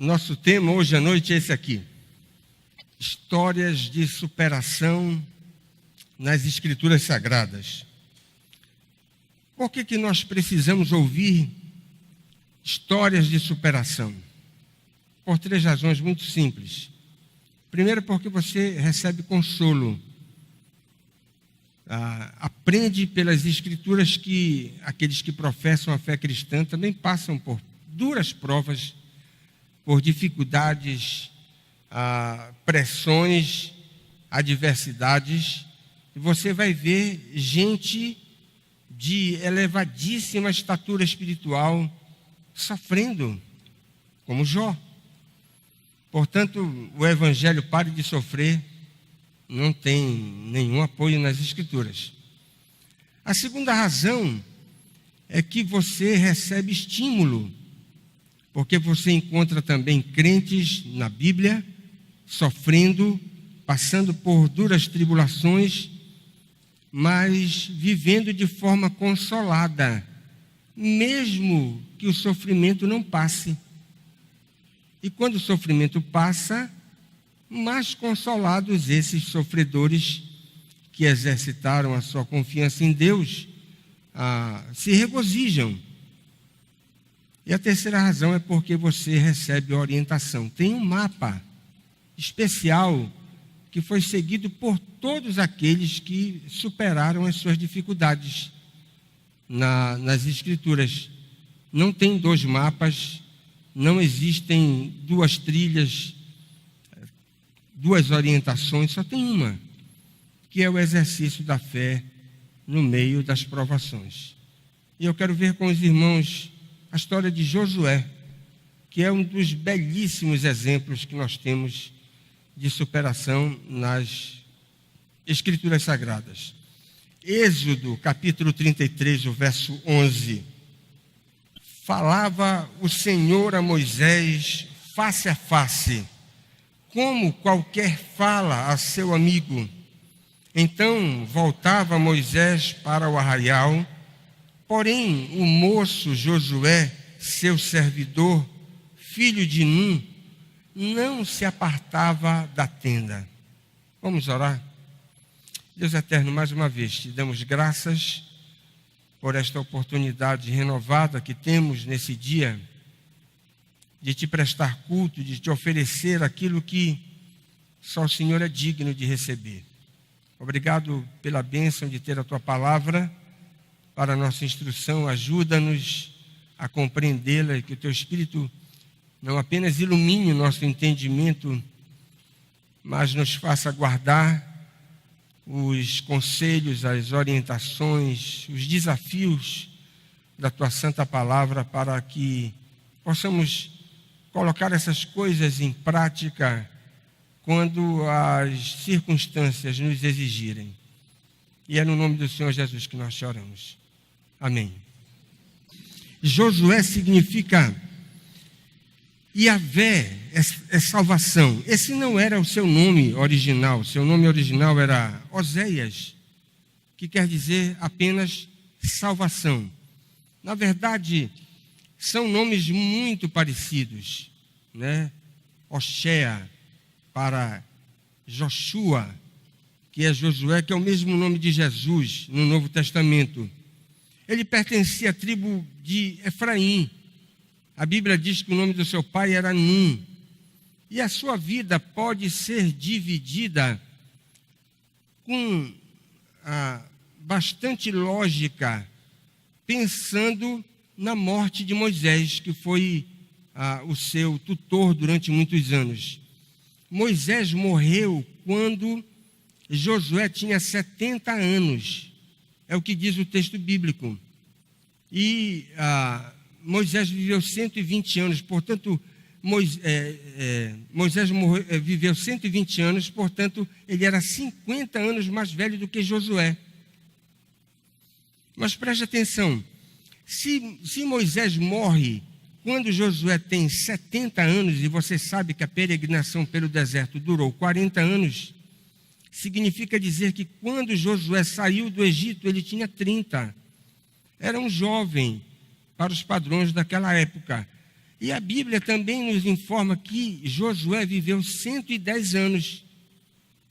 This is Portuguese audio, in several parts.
Nosso tema hoje à noite é esse aqui: histórias de superação nas Escrituras Sagradas. Por que nós precisamos ouvir histórias de superação? Por 3 razões muito simples. Primeiro, porque você recebe consolo. Aprende pelas Escrituras que aqueles que professam a fé cristã também passam por duras provas, por dificuldades, pressões, adversidades. E você vai ver gente de elevadíssima estatura espiritual sofrendo, como Jó. Portanto, o Evangelho Pare de Sofrer não tem nenhum apoio nas Escrituras. A segunda razão é que você recebe estímulo, porque você encontra também crentes na Bíblia sofrendo, passando por duras tribulações, mas vivendo de forma consolada, mesmo que o sofrimento não passe. E quando o sofrimento passa, mais consolados esses sofredores que exercitaram a sua confiança em Deus, se regozijam. E a terceira razão é porque você recebe orientação. Tem um mapa especial que foi seguido por todos aqueles que superaram as suas dificuldades nas Escrituras. Não tem 2 mapas, não existem 2 trilhas, 2 orientações, só tem uma, que é o exercício da fé no meio das provações. E eu quero ver com os irmãos a história de Josué, que é um dos belíssimos exemplos que nós temos de superação nas Escrituras Sagradas. Êxodo, capítulo 33, o verso 11. Falava o Senhor a Moisés face a face, como qualquer fala a seu amigo. Então voltava Moisés para o arraial, porém o moço Josué, seu servidor, filho de Nun, não se apartava da tenda. Vamos orar? Deus eterno, mais uma vez te damos graças por esta oportunidade renovada que temos nesse dia de te prestar culto, de te oferecer aquilo que só o Senhor é digno de receber. Obrigado pela bênção de ter a tua palavra para a nossa instrução. Ajuda-nos a compreendê-la e que o teu Espírito não apenas ilumine o nosso entendimento, mas nos faça guardar os conselhos, as orientações, os desafios da tua santa palavra, para que possamos colocar essas coisas em prática quando as circunstâncias nos exigirem. E é no nome do Senhor Jesus que nós te oramos. Amém. Josué significa Yahvé, é salvação. Esse não era o seu nome original. Seu nome original era Oséias, que quer dizer apenas salvação. Na verdade, são nomes muito parecidos, né? Oshea para Joshua, que é Josué, que é o mesmo nome de Jesus no Novo Testamento. Ele pertencia à tribo de Efraim. A Bíblia diz que o nome do seu pai era Nun. E a sua vida pode ser dividida com bastante lógica, pensando na morte de Moisés, que foi o seu tutor durante muitos anos. Moisés morreu quando Josué tinha 70 anos. É o que diz o texto bíblico. E Moisés viveu 120 anos, portanto, Moisés viveu 120 anos, portanto, ele era 50 anos mais velho do que Josué. Mas preste atenção, se Moisés morre quando Josué tem 70 anos, e você sabe que a peregrinação pelo deserto durou 40 anos, significa dizer que quando Josué saiu do Egito, ele tinha 30. Era um jovem para os padrões daquela época. E a Bíblia também nos informa que Josué viveu 110 anos.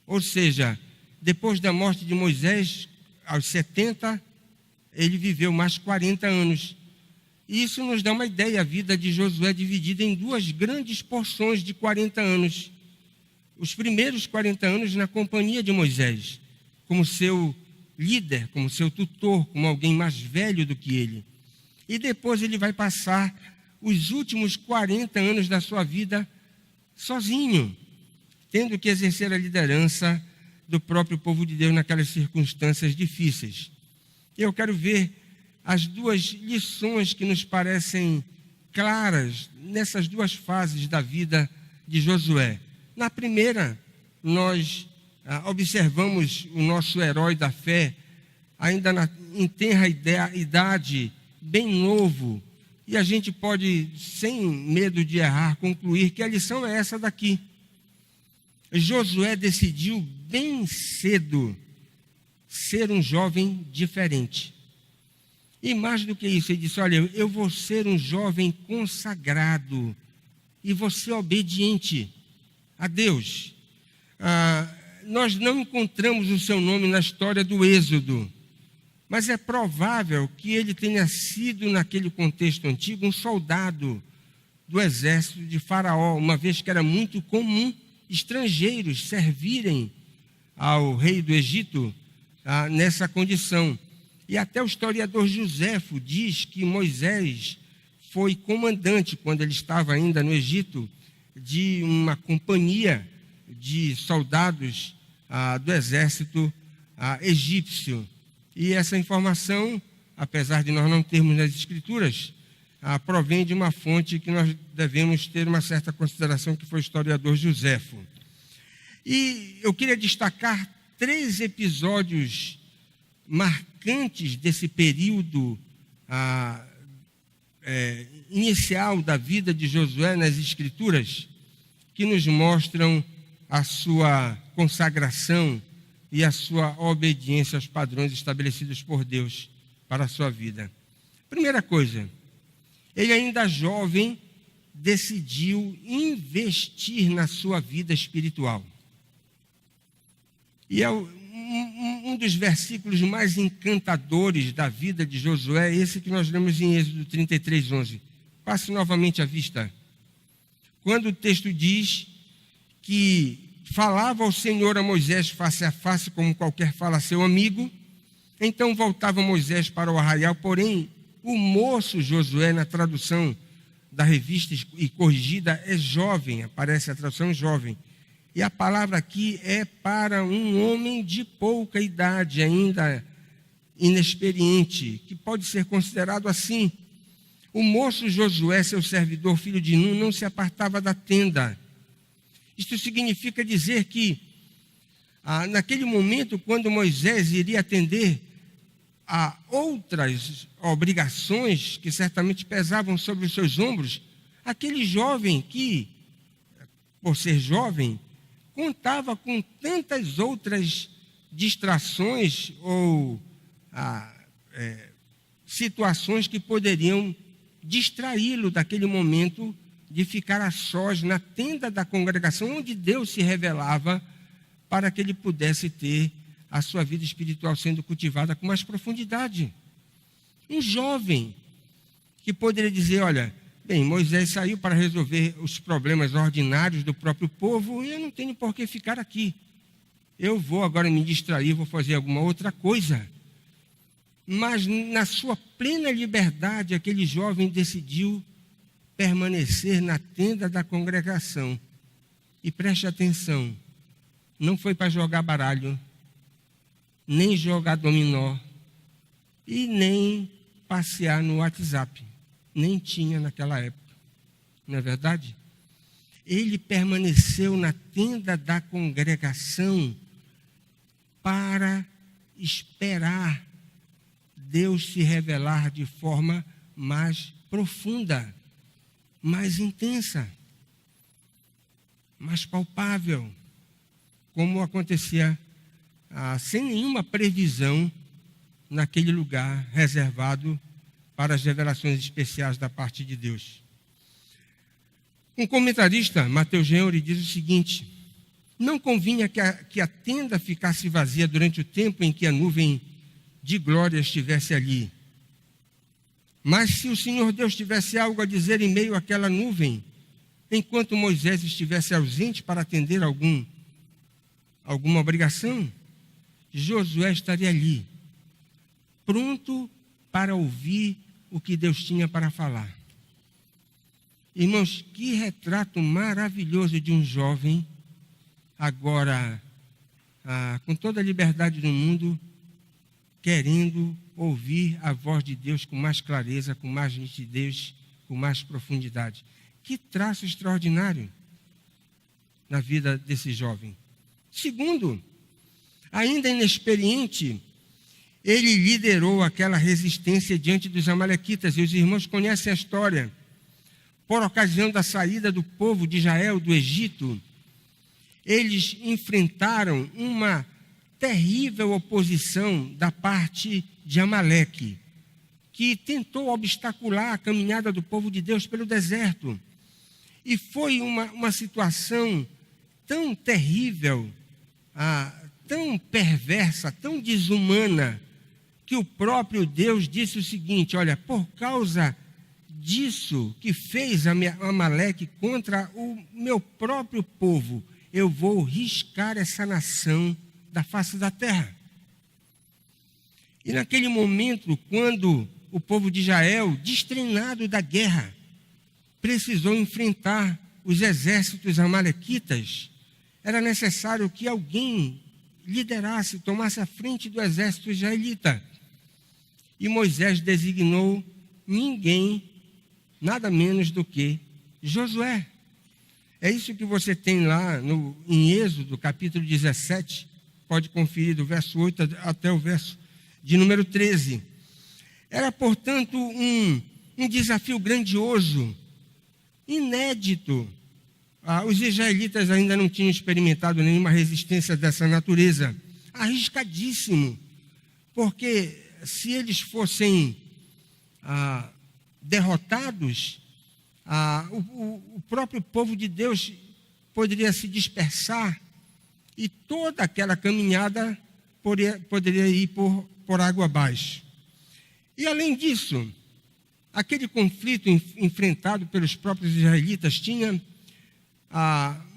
Ou seja, depois da morte de Moisés, aos 70, ele viveu mais 40 anos. E isso nos dá uma ideia, a vida de Josué é dividida em duas grandes porções de 40 anos. Os primeiros 40 anos na companhia de Moisés, como seu líder, como seu tutor, como alguém mais velho do que ele. E depois ele vai passar os últimos 40 anos da sua vida sozinho, tendo que exercer a liderança do próprio povo de Deus naquelas circunstâncias difíceis. Eu quero ver as duas lições que nos parecem claras nessas duas fases da vida de Josué. Na primeira, nós observamos o nosso herói da fé, ainda em tenra idade, bem novo, e a gente pode, sem medo de errar, concluir que a lição é essa daqui. Josué decidiu bem cedo ser um jovem diferente. E mais do que isso, ele disse, olha, eu vou ser um jovem consagrado e vou ser obediente a Deus. Nós não encontramos o seu nome na história do Êxodo, mas é provável que ele tenha sido, naquele contexto antigo, um soldado do exército de Faraó, uma vez que era muito comum estrangeiros servirem ao rei do Egito nessa condição. E até o historiador Joséfo diz que Moisés foi comandante, quando ele estava ainda no Egito, de uma companhia de soldados do exército egípcio. E essa informação, apesar de nós não termos nas escrituras, provém de uma fonte que nós devemos ter uma certa consideração, que foi o historiador Joséfo. E eu queria destacar 3 episódios marcantes desse período inicial da vida de Josué nas escrituras, que nos mostram a sua consagração e a sua obediência aos padrões estabelecidos por Deus para a sua vida. Primeira coisa, ele ainda jovem decidiu investir na sua vida espiritual. E é um dos versículos mais encantadores da vida de Josué, esse que nós lemos em Êxodo 33:11. Passe novamente à vista. Quando o texto diz que falava ao Senhor a Moisés face a face, como qualquer fala a seu amigo, então voltava Moisés para o arraial, porém o moço Josué, na tradução da revista e corrigida, é jovem, aparece a tradução jovem. E a palavra aqui é para um homem de pouca idade, ainda inexperiente, que pode ser considerado assim. O moço Josué, seu servidor, filho de Nun, não se apartava da tenda. Isto significa dizer que, naquele momento, quando Moisés iria atender a outras obrigações que certamente pesavam sobre os seus ombros, aquele jovem que, por ser jovem, contava com tantas outras distrações ou situações que poderiam distraí-lo daquele momento de ficar a sós na tenda da congregação, onde Deus se revelava, para que ele pudesse ter a sua vida espiritual sendo cultivada com mais profundidade. Um jovem que poderia dizer, olha, bem, Moisés saiu para resolver os problemas ordinários do próprio povo e eu não tenho por que ficar aqui. Eu vou agora me distrair, vou fazer alguma outra coisa. Mas na sua plena liberdade, aquele jovem decidiu permanecer na tenda da congregação. E preste atenção, não foi para jogar baralho, nem jogar dominó, e nem passear no WhatsApp. Nem tinha naquela época, não é verdade? Ele permaneceu na tenda da congregação para esperar Deus se revelar de forma mais profunda, mais intensa, mais palpável, como acontecia sem nenhuma previsão naquele lugar reservado para as revelações especiais da parte de Deus. Um comentarista, Mateus Henry, diz o seguinte: não convinha que a tenda ficasse vazia durante o tempo em que a nuvem de glória estivesse ali. Mas se o Senhor Deus tivesse algo a dizer em meio àquela nuvem, enquanto Moisés estivesse ausente para atender alguma obrigação, Josué estaria ali, pronto para ouvir o que Deus tinha para falar. Irmãos, que retrato maravilhoso de um jovem, agora, com toda a liberdade do mundo, querendo ouvir a voz de Deus com mais clareza, com mais nitidez, com mais profundidade. Que traço extraordinário na vida desse jovem. Segundo, ainda inexperiente, ele liderou aquela resistência diante dos amalequitas, e os irmãos conhecem a história. Por ocasião da saída do povo de Israel do Egito, eles enfrentaram uma terrível oposição da parte de Amaleque, que tentou obstacular a caminhada do povo de Deus pelo deserto. E foi uma situação tão terrível, tão perversa, tão desumana, que o próprio Deus disse o seguinte: olha, por causa disso que fez Amaleque contra o meu próprio povo, eu vou riscar essa nação da face da terra. E naquele momento, quando o povo de Israel, destreinado da guerra, precisou enfrentar os exércitos amalequitas, era necessário que alguém liderasse, tomasse a frente do exército israelita. E Moisés designou ninguém, nada menos do que Josué. É isso que você tem lá em Êxodo, capítulo 17, pode conferir do verso 8 até o verso de número 13. Era, portanto, um desafio grandioso, inédito. Os israelitas ainda não tinham experimentado nenhuma resistência dessa natureza. Arriscadíssimo, porque se eles fossem derrotados, o próprio povo de Deus poderia se dispersar e toda aquela caminhada poderia ir por água abaixo. E além disso, aquele conflito enfrentado pelos próprios israelitas tinha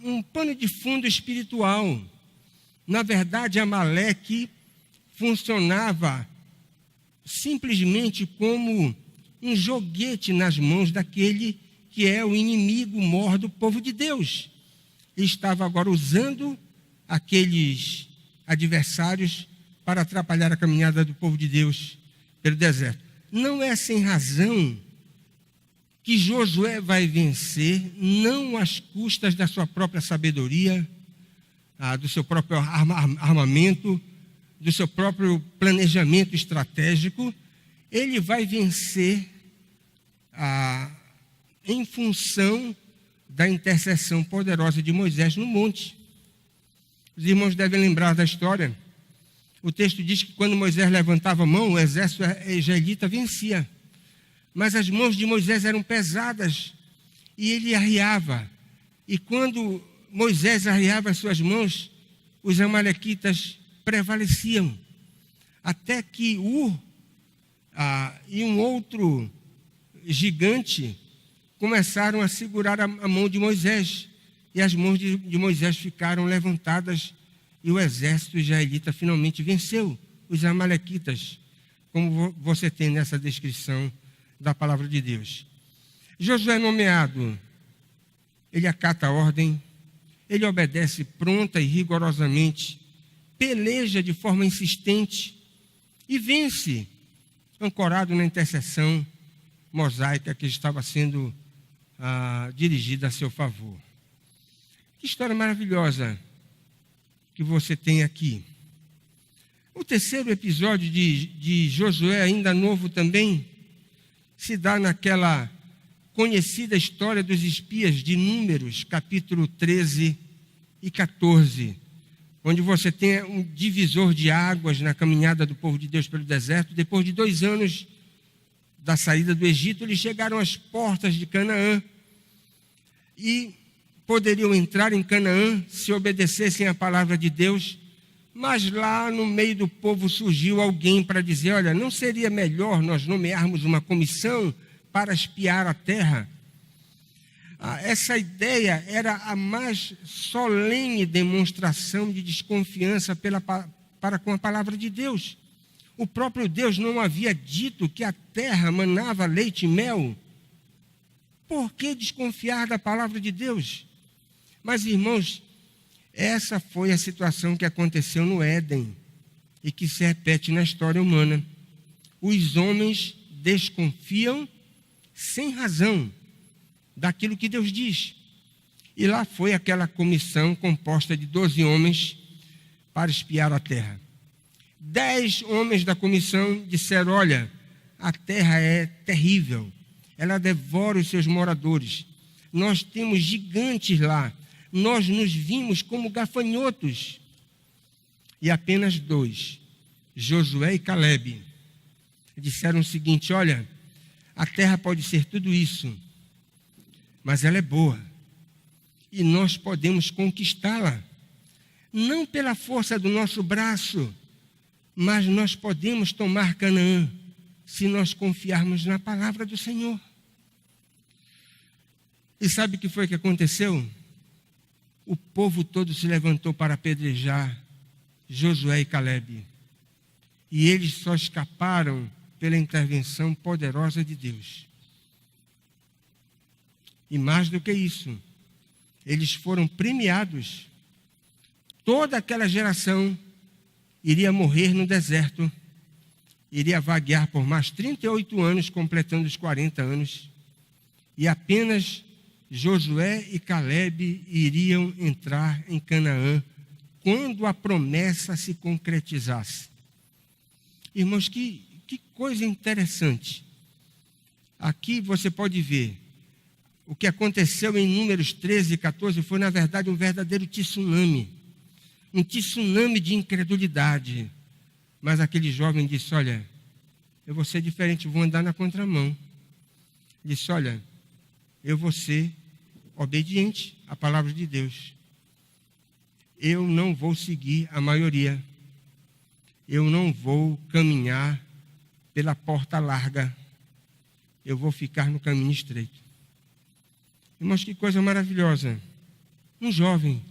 um pano de fundo espiritual. Na verdade, Amaleque funcionava simplesmente como um joguete nas mãos daquele que é o inimigo maior do povo de Deus. E estava agora usando aqueles adversários para atrapalhar a caminhada do povo de Deus pelo deserto. Não é sem razão que Josué vai vencer, não às custas da sua própria sabedoria, do seu próprio armamento, do seu próprio planejamento estratégico. Ele vai vencer em função da intercessão poderosa de Moisés no monte. Os irmãos devem lembrar da história. O texto diz que quando Moisés levantava a mão, o exército israelita vencia. Mas as mãos de Moisés eram pesadas e ele arriava. E quando Moisés arriava as suas mãos, os amalequitas prevaleciam. Até que e um outro gigante começaram a segurar a mão de Moisés. E as mãos de Moisés ficaram levantadas e o exército israelita finalmente venceu os amalequitas, como você tem nessa descrição da palavra de Deus. Josué é nomeado, ele acata a ordem, ele obedece pronta e rigorosamente, peleja de forma insistente e vence, ancorado na intercessão mosaica que estava sendo dirigida a seu favor. Que história maravilhosa que você tem aqui. O terceiro episódio de Josué, ainda novo também, se dá naquela conhecida história dos espias de Números, capítulo 13 e 14, onde você tem um divisor de águas na caminhada do povo de Deus pelo deserto. Depois de 2 anos da saída do Egito, eles chegaram às portas de Canaã. e poderiam entrar em Canaã se obedecessem à palavra de Deus, mas lá no meio do povo surgiu alguém para dizer: olha, não seria melhor nós nomearmos uma comissão para espiar a terra? Essa ideia era a mais solene demonstração de desconfiança para com a palavra de Deus. O próprio Deus não havia dito que a terra manava leite e mel. Por que desconfiar da palavra de Deus? Mas, irmãos, essa foi a situação que aconteceu no Éden e que se repete na história humana. Os homens desconfiam sem razão daquilo que Deus diz. E lá foi aquela comissão composta de 12 homens para espiar a terra. 10 homens da comissão disseram: olha, a terra é terrível, ela devora os seus moradores. Nós temos gigantes lá, nós nos vimos como gafanhotos. E apenas 2, Josué e Calebe, disseram o seguinte: olha, a terra pode ser tudo isso, mas ela é boa, e nós podemos conquistá-la, não pela força do nosso braço, mas nós podemos tomar Canaã, se nós confiarmos na palavra do Senhor. E sabe o que foi que aconteceu? O povo todo se levantou para apedrejar Josué e Calebe, e eles só escaparam pela intervenção poderosa de Deus. E mais do que isso, eles foram premiados. Toda aquela geração iria morrer no deserto, iria vaguear por mais 38 anos, completando os 40 anos, e apenas Josué e Calebe iriam entrar em Canaã quando a promessa se concretizasse. Irmãos, que coisa interessante. Aqui você pode ver o que aconteceu em Números 13 e 14 foi, na verdade, um verdadeiro tsunami. Um tsunami de incredulidade. Mas aquele jovem disse: olha, eu vou ser diferente, vou andar na contramão. Disse: olha, eu vou ser obediente à palavra de Deus. Eu não vou seguir a maioria. Eu não vou caminhar pela porta larga. Eu vou ficar no caminho estreito. Irmãos, que coisa maravilhosa. Um jovem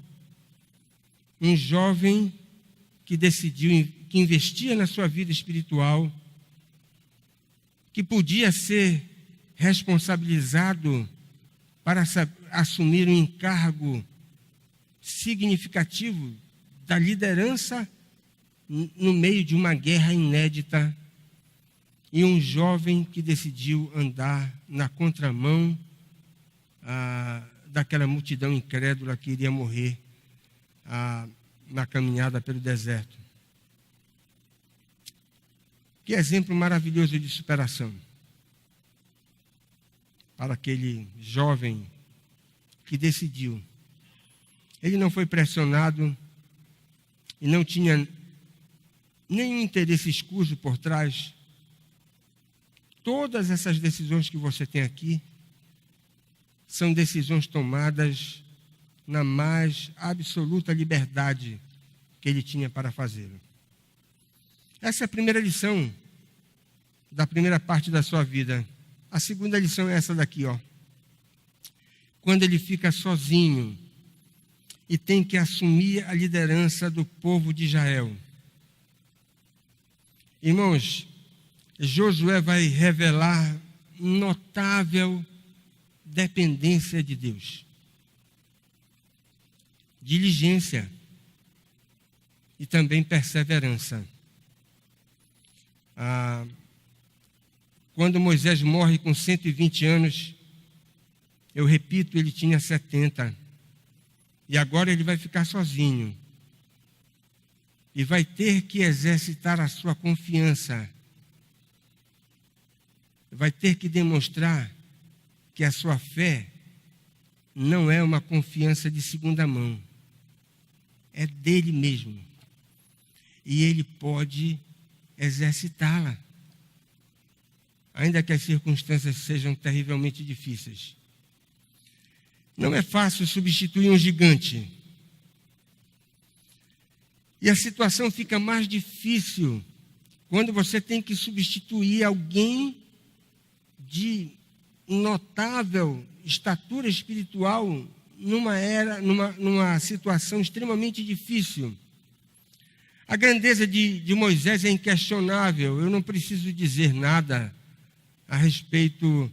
que decidiu, que investia na sua vida espiritual, que podia ser responsabilizado para assumir um encargo significativo da liderança no meio de uma guerra inédita, e um jovem que decidiu andar na contramão daquela multidão incrédula que iria morrer na caminhada pelo deserto. Que exemplo maravilhoso de superação para aquele jovem que decidiu. Ele não foi pressionado e não tinha nenhum interesse escuso por trás. Todas essas decisões que você tem aqui são decisões tomadas na mais absoluta liberdade que ele tinha para fazê-lo. Essa é a primeira lição da primeira parte da sua vida. A segunda lição é essa daqui, ó. Quando ele fica sozinho e tem que assumir a liderança do povo de Israel. Irmãos, Josué vai revelar notável dependência de Deus, diligência e também perseverança. Quando Moisés morre com 120 anos, eu repito, ele tinha 70, e agora ele vai ficar sozinho, e vai ter que exercitar a sua confiança, vai ter que demonstrar que a sua fé não é uma confiança de segunda mão, é dele mesmo. E ele pode exercitá-la, ainda que as circunstâncias sejam terrivelmente difíceis. Não é fácil substituir um gigante. E a situação fica mais difícil quando você tem que substituir alguém de notável estatura espiritual numa situação extremamente difícil. A grandeza de Moisés é inquestionável. Eu não preciso dizer nada a respeito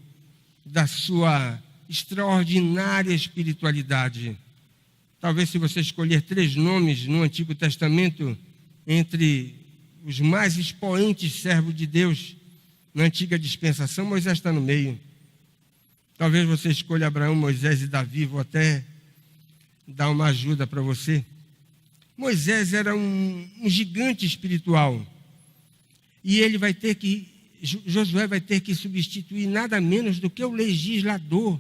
da sua extraordinária espiritualidade. Talvez, se você escolher 3 nomes no Antigo Testamento, entre os mais expoentes servos de Deus na antiga dispensação, Moisés está no meio. Talvez você escolha Abraão, Moisés e Davi, vou até dar uma ajuda para você. Moisés era um gigante espiritual. E Josué vai ter que substituir nada menos do que o legislador,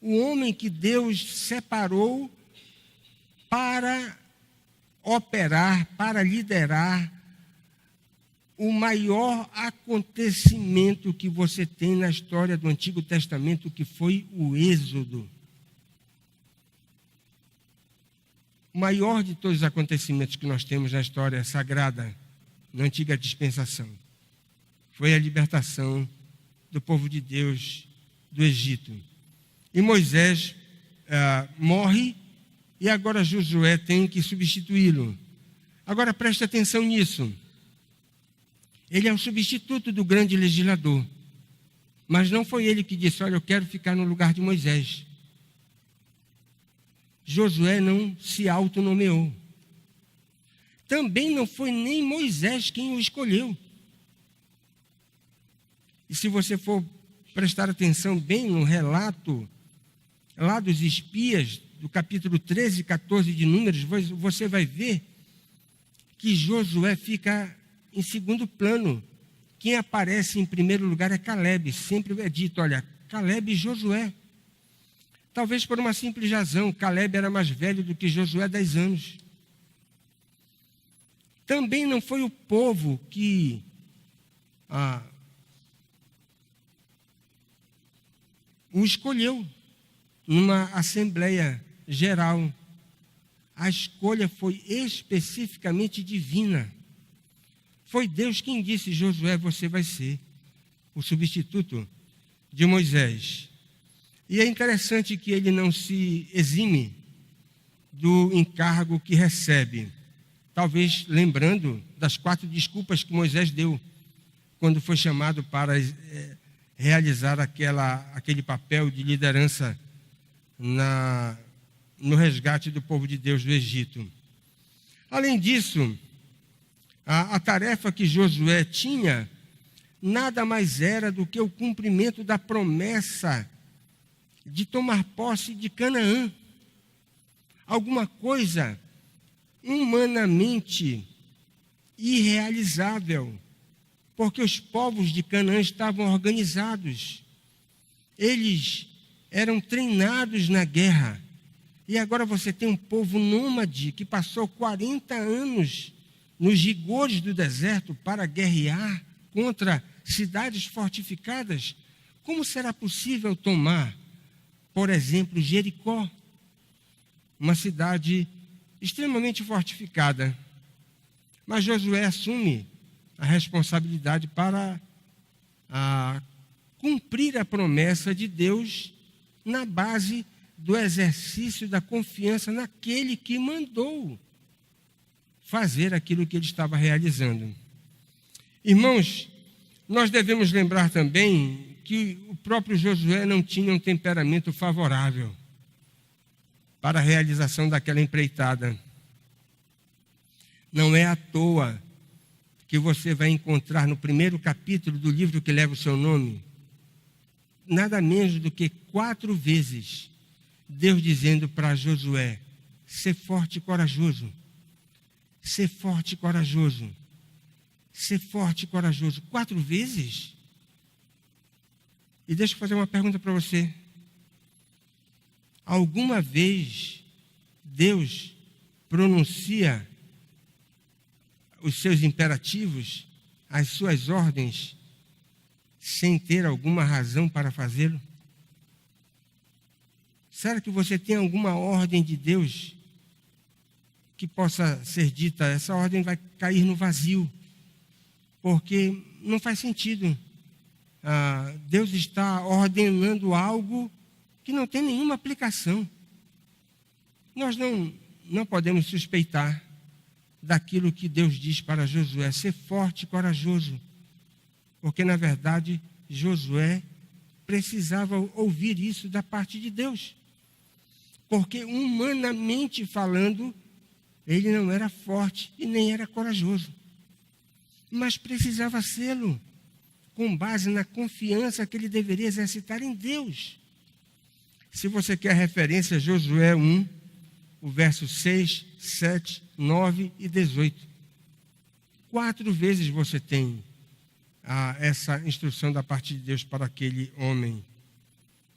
o homem que Deus separou para operar, para liderar o maior acontecimento que você tem na história do Antigo Testamento, que foi o Êxodo. O maior de todos os acontecimentos que nós temos na história sagrada, na antiga dispensação, foi a libertação do povo de Deus do Egito. E Moisés morre, e agora Josué tem que substituí-lo. Agora preste atenção nisso. Ele é o substituto do grande legislador. Mas não foi ele que disse: olha, eu quero ficar no lugar de Moisés. Josué não se autonomeou. Também não foi nem Moisés quem o escolheu. E se você for prestar atenção bem no relato lá dos espias, do capítulo 13 e 14 de Números, você vai ver que Josué fica em segundo plano. Quem aparece em primeiro lugar é Caleb. Sempre é dito, olha, Caleb e Josué. Talvez por uma simples razão, Caleb era mais velho do que Josué 10 anos. Também não foi o povo que o escolheu numa assembleia geral. A escolha foi especificamente divina. Foi Deus quem disse: Josué, você vai ser o substituto de Moisés. E é interessante que ele não se exime do encargo que recebe. Talvez lembrando das 4 desculpas que Moisés deu quando foi chamado para realizar aquele papel de liderança no resgate do povo de Deus do Egito. Além disso, a tarefa que Josué tinha nada mais era do que o cumprimento da promessa de tomar posse de Canaã. Alguma coisa humanamente irrealizável, porque os povos de Canaã estavam organizados. Eles eram treinados na guerra. E agora você tem um povo nômade que passou 40 anos nos rigores do deserto para guerrear contra cidades fortificadas. Como será possível tomar, por exemplo, Jericó, uma cidade extremamente fortificada? Mas Josué assume a responsabilidade para cumprir a promessa de Deus na base do exercício da confiança naquele que mandou fazer aquilo que ele estava realizando. Irmãos, nós devemos lembrar também que o próprio Josué não tinha um temperamento favorável para a realização daquela empreitada. Não é à toa que você vai encontrar no primeiro capítulo do livro que leva o seu nome, nada menos do que 4 vezes, Deus dizendo para Josué: ser forte e corajoso, ser forte e corajoso, ser forte e corajoso. 4 vezes. E deixa eu fazer uma pergunta para você. Alguma vez Deus pronuncia os seus imperativos, as suas ordens, sem ter alguma razão para fazê-lo? Será que você tem alguma ordem de Deus que possa ser dita? Essa ordem vai cair no vazio, porque não faz sentido. Deus está ordenando algo que não tem nenhuma aplicação. Nós não podemos suspeitar daquilo que Deus diz para Josué: ser forte e corajoso. Porque, na verdade, Josué precisava ouvir isso da parte de Deus. Porque, humanamente falando, ele não era forte e nem era corajoso. Mas precisava sê-lo, com base na confiança que ele deveria exercitar em Deus. Se você quer referência, Josué 1, o verso 6, 7, 9 e 18. 4 vezes você tem essa instrução da parte de Deus para aquele homem,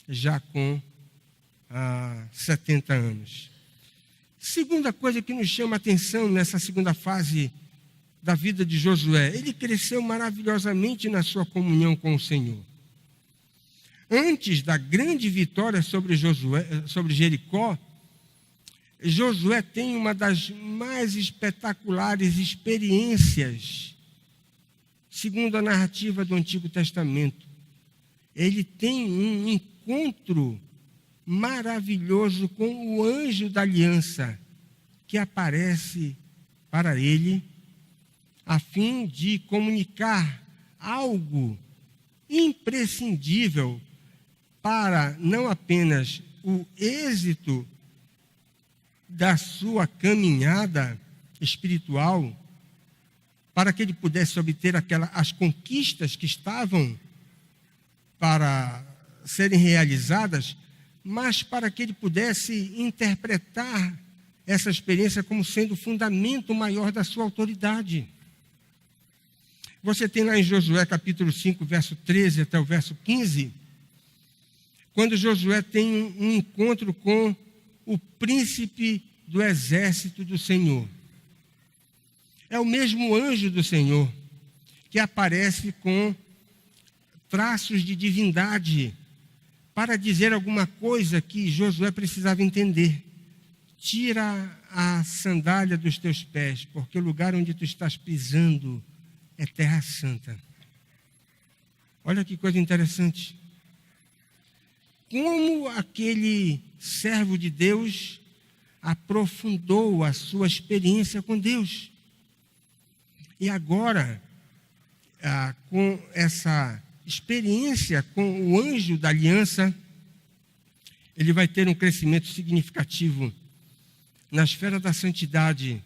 já com 70 anos. Segunda coisa que nos chama a atenção nessa segunda fase da vida de Josué: ele cresceu maravilhosamente na sua comunhão com o Senhor. Antes da grande vitória sobre Jericó, Josué tem uma das mais espetaculares experiências, segundo a narrativa do Antigo Testamento. Ele tem um encontro maravilhoso com o anjo da aliança, que aparece para ele, a fim de comunicar algo imprescindível para não apenas o êxito da sua caminhada espiritual, para que ele pudesse obter as conquistas que estavam para serem realizadas, mas para que ele pudesse interpretar essa experiência como sendo o fundamento maior da sua autoridade. Você tem lá em Josué capítulo 5, verso 13 até o verso 15, quando Josué tem um encontro com o príncipe do exército do Senhor. É o mesmo anjo do Senhor que aparece com traços de divindade para dizer alguma coisa que Josué precisava entender. Tira a sandália dos teus pés, porque o lugar onde tu estás pisando é terra santa. Olha que coisa interessante. Como aquele servo de Deus aprofundou a sua experiência com Deus. E agora, com essa experiência com o anjo da aliança, ele vai ter um crescimento significativo na esfera da santidade,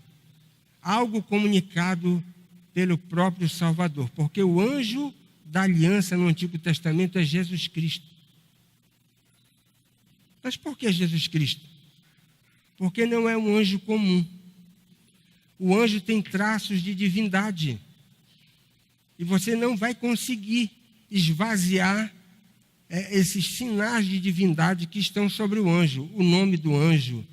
algo comunicado pelo próprio Salvador, porque o anjo da aliança no Antigo Testamento é Jesus Cristo. Mas por que Jesus Cristo? Porque não é um anjo comum. O anjo tem traços de divindade. E você não vai conseguir esvaziar esses sinais de divindade que estão sobre o anjo. O nome do anjo,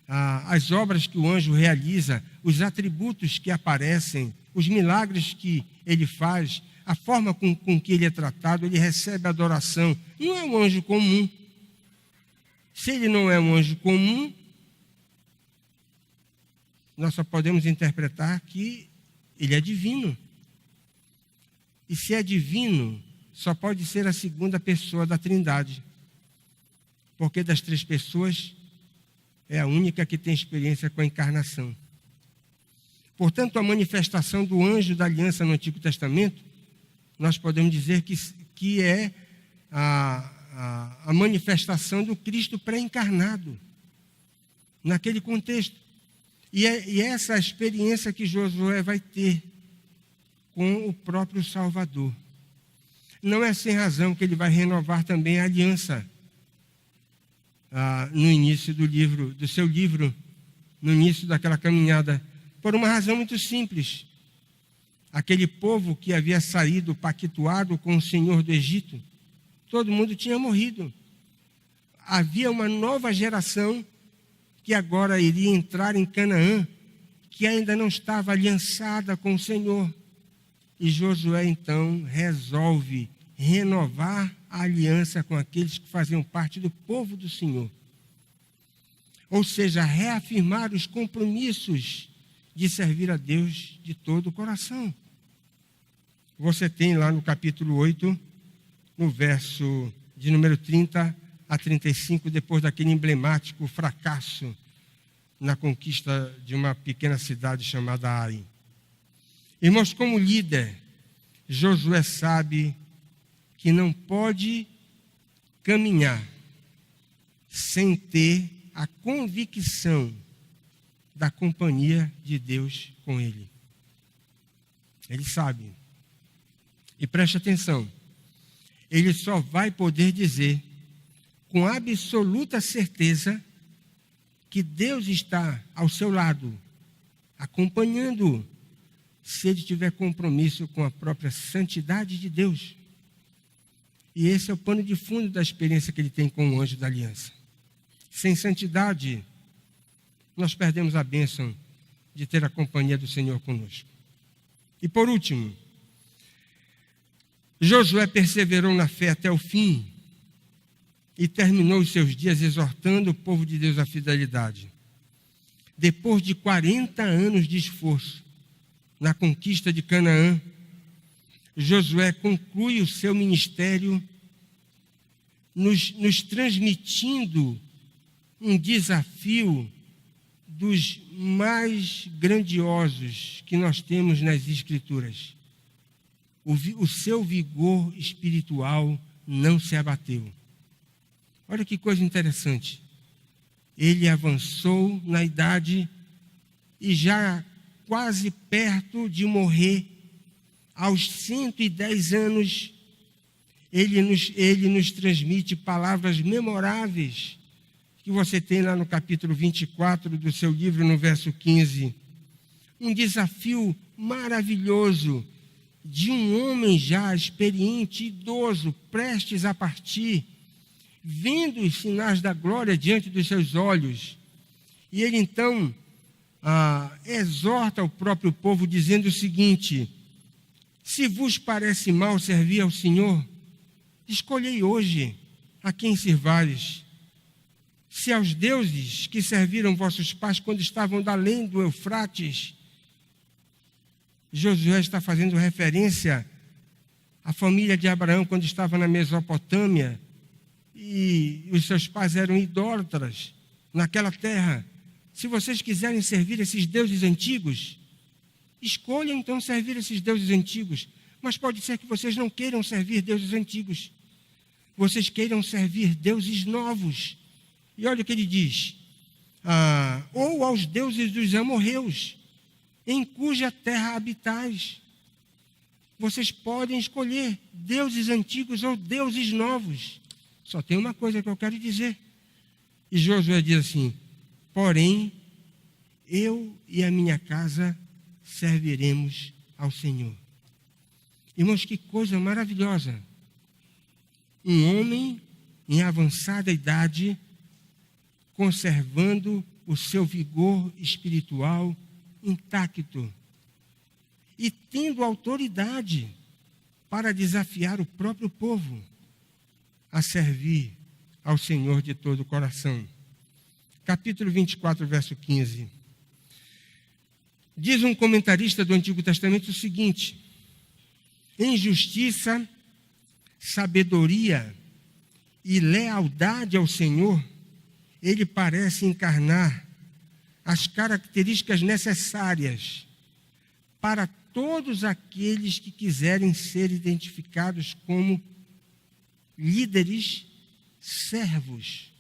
as obras que o anjo realiza, os atributos que aparecem, os milagres que ele faz, a forma com que ele é tratado, ele recebe adoração. Não é um anjo comum. Se ele não é um anjo comum, nós só podemos interpretar que ele é divino. E se é divino, só pode ser a segunda pessoa da Trindade. Porque das 3 pessoas, é a única que tem experiência com a encarnação. Portanto, a manifestação do anjo da aliança no Antigo Testamento, nós podemos dizer que é a manifestação do Cristo pré-encarnado, naquele contexto. E essa experiência que Josué vai ter com o próprio Salvador. Não é sem razão que ele vai renovar também a aliança no início do seu livro, no início daquela caminhada, por uma razão muito simples. Aquele povo que havia saído pactuado com o Senhor do Egito, todo mundo tinha morrido. Havia uma nova geração que agora iria entrar em Canaã, que ainda não estava aliançada com o Senhor. E Josué, então, resolve renovar a aliança com aqueles que faziam parte do povo do Senhor. ou seja, reafirmar os compromissos de servir a Deus de todo o coração. Você tem lá no capítulo 8, no verso de número 30 a 35, depois daquele emblemático fracasso na conquista de uma pequena cidade chamada Ai. Irmãos, como líder, Josué sabe que não pode caminhar sem ter a convicção da companhia de Deus com ele. Ele sabe. E preste atenção. Ele só vai poder dizer com absoluta certeza que Deus está ao seu lado, acompanhando-o, se ele tiver compromisso com a própria santidade de Deus. E esse é o pano de fundo da experiência que ele tem com o anjo da aliança. Sem santidade, nós perdemos a bênção de ter a companhia do Senhor conosco. E por último, Josué perseverou na fé até o fim e terminou os seus dias exortando o povo de Deus à fidelidade. Depois de 40 anos de esforço na conquista de Canaã, Josué conclui o seu ministério nos transmitindo um desafio dos mais grandiosos que nós temos nas Escrituras. O seu vigor espiritual não se abateu. Olha que coisa interessante. Ele avançou na idade e já quase perto de morrer, aos 110 anos, ele nos transmite palavras memoráveis que você tem lá no capítulo 24 do seu livro, no verso 15. Um desafio maravilhoso de um homem já experiente, idoso, prestes a partir, vendo os sinais da glória diante dos seus olhos. E ele então exorta o próprio povo dizendo o seguinte: se vos parece mal servir ao Senhor, escolhei hoje a quem sirvares. Se aos deuses que serviram vossos pais quando estavam da além do Eufrates. Josué está fazendo referência à família de Abraão quando estava na Mesopotâmia e os seus pais eram idólatras naquela terra. Se vocês quiserem servir esses deuses antigos, escolham então servir esses deuses antigos. Mas pode ser que vocês não queiram servir deuses antigos. Vocês queiram servir deuses novos. E olha o que ele diz. Ou aos deuses dos amorreus, em cuja terra habitais. Vocês podem escolher deuses antigos ou deuses novos. Só tem uma coisa que eu quero dizer. E Josué diz assim: porém, eu e a minha casa serviremos ao Senhor. Irmãos, que coisa maravilhosa. Um homem em avançada idade, conservando o seu vigor espiritual intacto e tendo autoridade para desafiar o próprio povo a servir ao Senhor de todo o coração. Capítulo 24, verso 15. Diz um comentarista do Antigo Testamento o seguinte: em justiça, sabedoria e lealdade ao Senhor, ele parece encarnar as características necessárias para todos aqueles que quiserem ser identificados como líderes servos.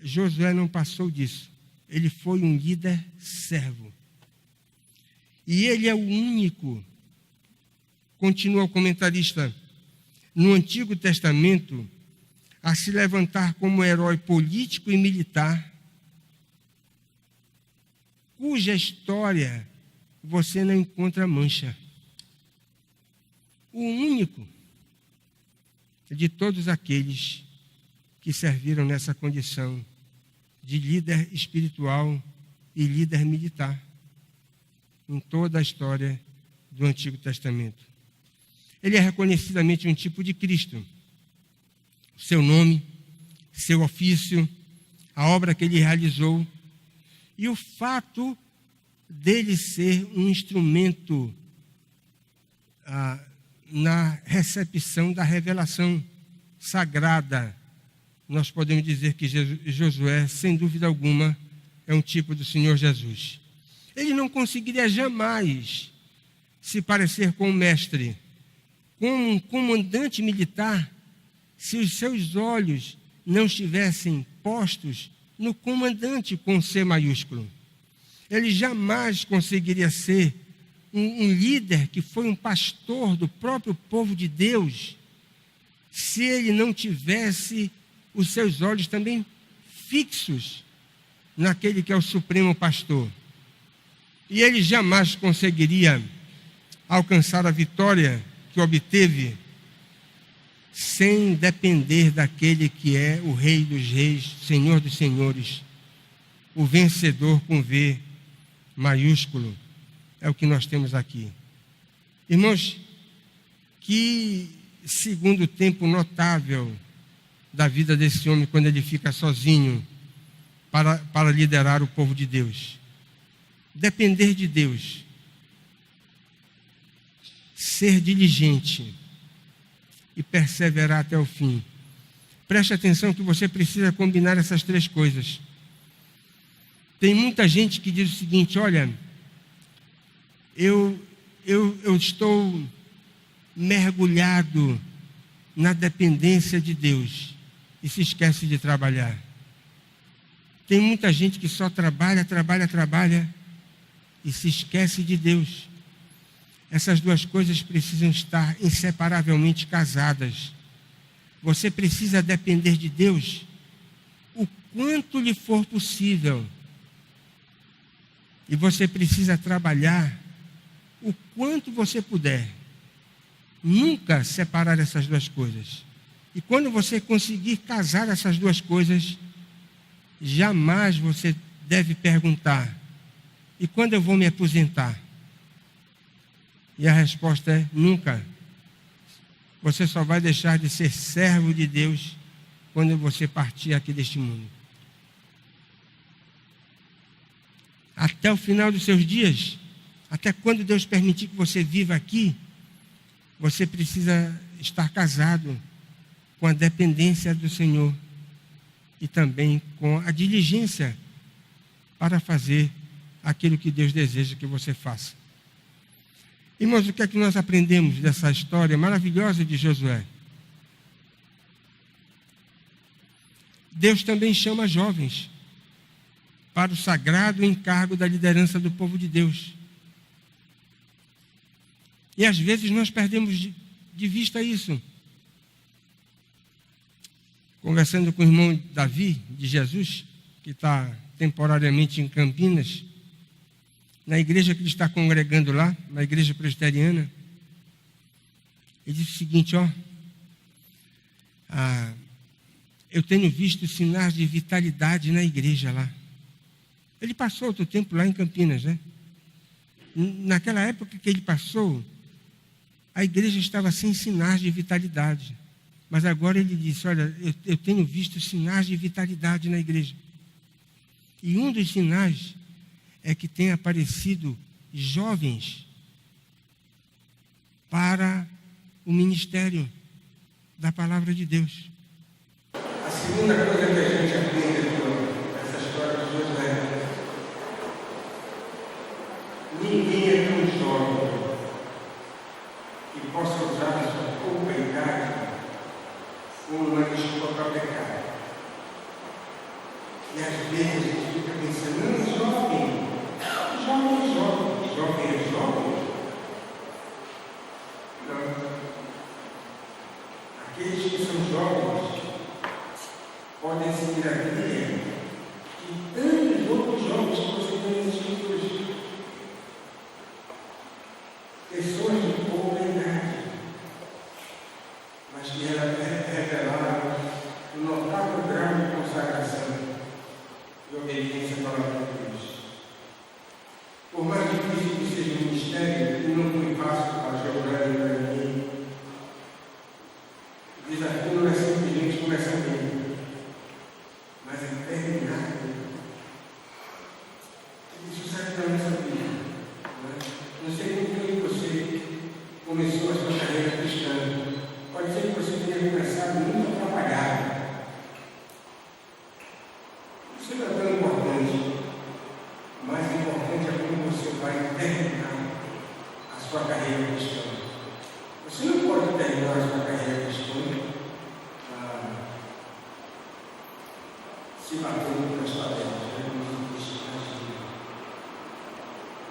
Josué não passou disso. Ele foi um líder servo. E ele é o único, continua o comentarista, no Antigo Testamento, a se levantar como herói político e militar, cuja história você não encontra mancha. O único de todos aqueles que serviram nessa condição de líder espiritual e líder militar em toda a história do Antigo Testamento. Ele é reconhecidamente um tipo de Cristo. Seu nome, seu ofício, a obra que ele realizou e o fato dele ser um instrumento na recepção da revelação sagrada. Nós podemos dizer que Josué, sem dúvida alguma, é um tipo do Senhor Jesus. Ele não conseguiria jamais se parecer com o mestre, como um comandante militar, se os seus olhos não estivessem postos no comandante com C maiúsculo. Ele jamais conseguiria ser um líder que foi um pastor do próprio povo de Deus, se ele não tivesse os seus olhos também fixos naquele que é o supremo pastor. E ele jamais conseguiria alcançar a vitória que obteve sem depender daquele que é o Rei dos Reis, Senhor dos Senhores, o vencedor com V maiúsculo. É o que nós temos aqui. Irmãos, que segundo tempo notável da vida desse homem quando ele fica sozinho para liderar o povo de Deus. Depender de Deus. Ser diligente e perseverar até o fim. Preste atenção que você precisa combinar essas três coisas. Tem muita gente que diz o seguinte: olha, eu estou mergulhado na dependência de Deus e se esquece de trabalhar. Tem muita gente que só trabalha e se esquece de Deus. Essas duas coisas precisam estar inseparavelmente casadas. Você precisa depender de Deus o quanto lhe for possível. E você precisa trabalhar o quanto você puder. Nunca separar essas duas coisas. E quando você conseguir casar essas duas coisas, jamais você deve perguntar: e quando eu vou me aposentar? E a resposta é: nunca. Você só vai deixar de ser servo de Deus quando você partir aqui deste mundo. Até o final dos seus dias, até quando Deus permitir que você viva aqui, você precisa estar casado com a dependência do Senhor e também com a diligência para fazer aquilo que Deus deseja que você faça. Irmãos, o que é que nós aprendemos dessa história maravilhosa de Josué? Deus também chama jovens para o sagrado encargo da liderança do povo de Deus. E às vezes nós perdemos de vista isso. Conversando com o irmão Davi, de Jesus, que está temporariamente em Campinas, na igreja que ele está congregando lá, na igreja presbiteriana, ele disse o seguinte: eu tenho visto sinais de vitalidade na igreja lá. Ele passou outro tempo lá em Campinas, né? Naquela época que ele passou, a igreja estava sem sinais de vitalidade. Mas agora ele disse: olha, eu tenho visto sinais de vitalidade na igreja. E um dos sinais é que tem aparecido jovens para o ministério da palavra de Deus. A segunda coisa que a gente aprende com essa história de Josué: ninguém é tão jovem que possa usar a sua pouca idade como uma desculpa para pecar. E às vezes a gente fica pensando: não, jovem é jovem. Não. Aqueles que são jovens podem seguir a Bíblia e tantos outros jovens que você tem nas Escrituras. Pessoas de pouca idade, mas que revelaram um notável grau de consagração e obediência à palavra de Deus. Por mais difícil que seja o ministério, não foi fácil para Josué e para mim. O desafio não é simplesmente começar bem, mas é terminar Você não pode terminar a sua carreira cristã se batendo pelas tabelas,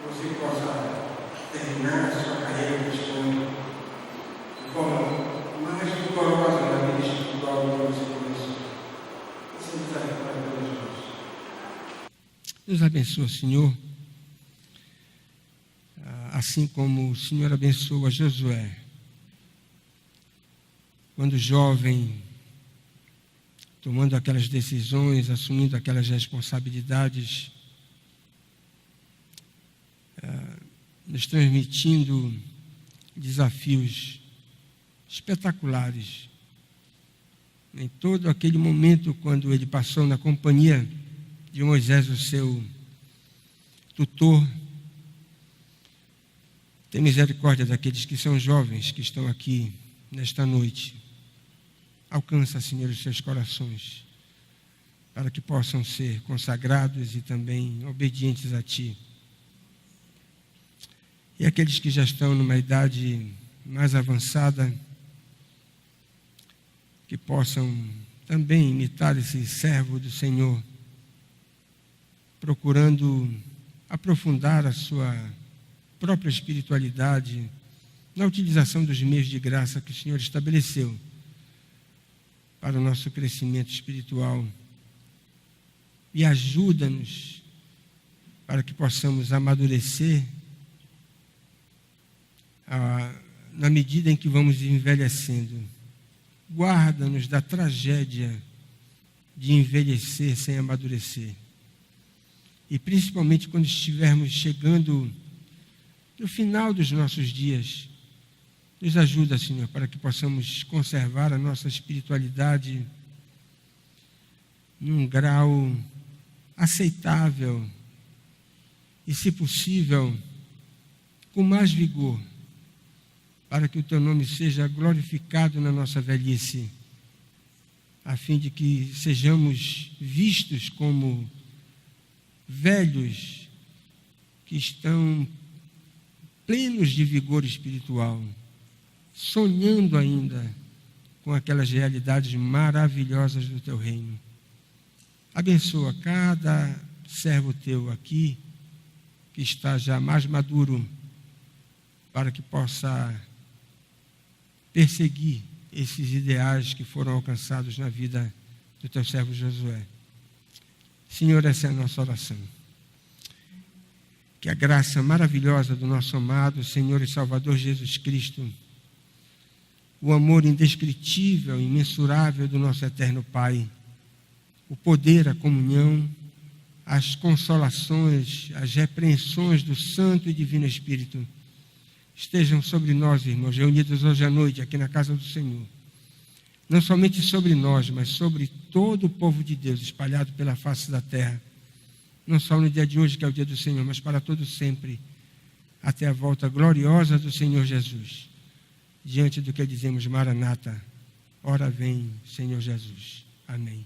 você possa terminar a sua carreira cristã de forma mais vigorosa na vida espiritual que você começou. Esse é o desafio para todos nós. Deus abençoe, Senhor. Assim como o Senhor abençoa Josué, quando jovem, tomando aquelas decisões, assumindo aquelas responsabilidades, nos transmitindo desafios espetaculares. Em todo aquele momento, quando ele passou na companhia de Moisés, o seu tutor. Tem misericórdia daqueles que são jovens, que estão aqui nesta noite. Alcança, Senhor, os seus corações, para que possam ser consagrados e também obedientes a Ti. E aqueles que já estão numa idade mais avançada, que possam também imitar esse servo do Senhor, procurando aprofundar a sua própria espiritualidade na utilização dos meios de graça que o Senhor estabeleceu para o nosso crescimento espiritual. E ajuda-nos para que possamos amadurecer na medida em que vamos envelhecendo. Guarda-nos da tragédia de envelhecer sem amadurecer. E principalmente quando estivermos chegando no final dos nossos dias, nos ajuda, Senhor, para que possamos conservar a nossa espiritualidade num grau aceitável e, se possível, com mais vigor, para que o Teu nome seja glorificado na nossa velhice, a fim de que sejamos vistos como velhos que estão plenos de vigor espiritual, sonhando ainda com aquelas realidades maravilhosas do Teu reino. Abençoa cada servo Teu aqui, que está já mais maduro, para que possa perseguir esses ideais que foram alcançados na vida do Teu servo Josué. Senhor, essa é a nossa oração. Que a graça maravilhosa do nosso amado Senhor e Salvador Jesus Cristo, o amor indescritível e imensurável do nosso eterno Pai, o poder, a comunhão, as consolações, as repreensões do Santo e Divino Espírito estejam sobre nós, irmãos, reunidos hoje à noite aqui na casa do Senhor. Não somente sobre nós, mas sobre todo o povo de Deus espalhado pela face da terra. Não só no dia de hoje, que é o dia do Senhor, mas para todo sempre, até a volta gloriosa do Senhor Jesus. Diante do que dizemos, Maranata, ora vem, Senhor Jesus. Amém.